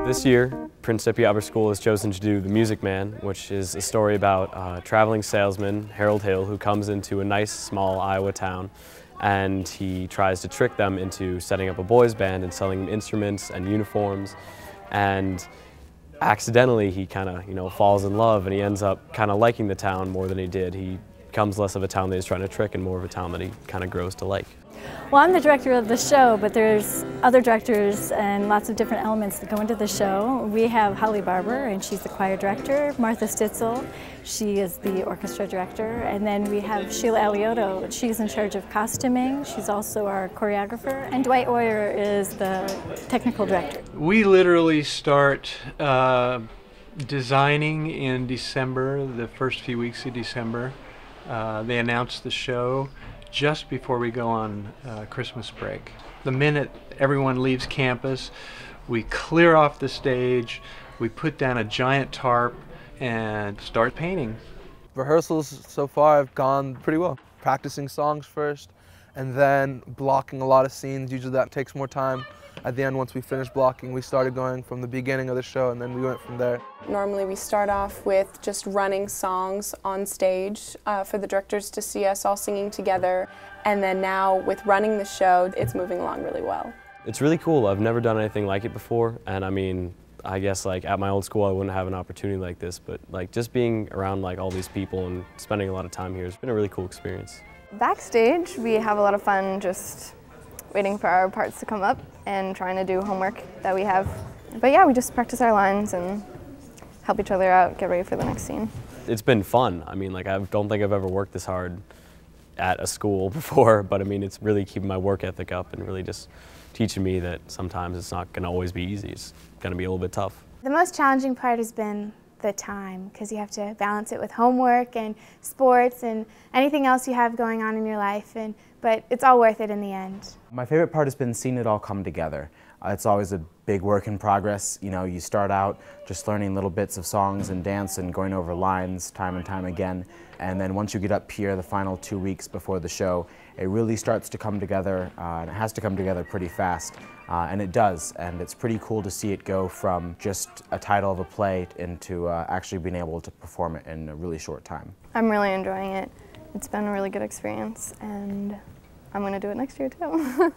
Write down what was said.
This year, Principia Upper School has chosen to do The Music Man, which is a story about a traveling salesman, Harold Hill, who comes into a nice, small Iowa town, and he tries to trick them into setting up a boys band and selling them instruments and uniforms, and accidentally he kind of, falls in love, and he ends up kind of liking the town more than he did. He becomes less of a town that he's trying to trick and more of a town that he kind of grows to like. Well, I'm the director of the show, but there's other directors and lots of different elements that go into the show. We have Holly Barber, and she's the choir director. Martha Stitzel, she is the orchestra director. And then we have Sheila Alioto. She's in charge of costuming. She's also our choreographer. And Dwight Oyer is the technical director. We literally start designing in December, the first few weeks of December. They announce the show just before we go on Christmas break. The minute everyone leaves campus, we clear off the stage, we put down a giant tarp and start painting. Rehearsals so far have gone pretty well. Practicing songs first and then blocking a lot of scenes. Usually that takes more time. At the end, once we finished blocking, we started going from the beginning of the show and then we went from there. Normally we start off with just running songs on stage for the directors to see us all singing together. And then now with running the show, it's moving along really well. It's really cool. I've never done anything like it before, and I mean, I guess at my old school I wouldn't have an opportunity like this, but just being around all these people and spending a lot of time here has been a really cool experience. Backstage, we have a lot of fun just waiting for our parts to come up and trying to do homework that we have. But yeah, we just practice our lines and help each other out, get ready for the next scene. It's been fun. I mean, I don't think I've ever worked this hard at a school before, but I mean, it's really keeping my work ethic up and really just teaching me that sometimes it's not going to always be easy. It's going to be a little bit tough. The most challenging part has been the time, because you have to balance it with homework and sports and anything else you have going on in your life, but it's all worth it in the end. My favorite part has been seeing it all come together. It's always a big work in progress. You start out just learning little bits of songs and dance and going over lines time and time again, and then once you get up here the final 2 weeks before the show, it really starts to come together, and it has to come together pretty fast, and it does, and it's pretty cool to see it go from just a title of a play into actually being able to perform it in a really short time. I'm really enjoying it. It's been a really good experience, and I'm going to do it next year too.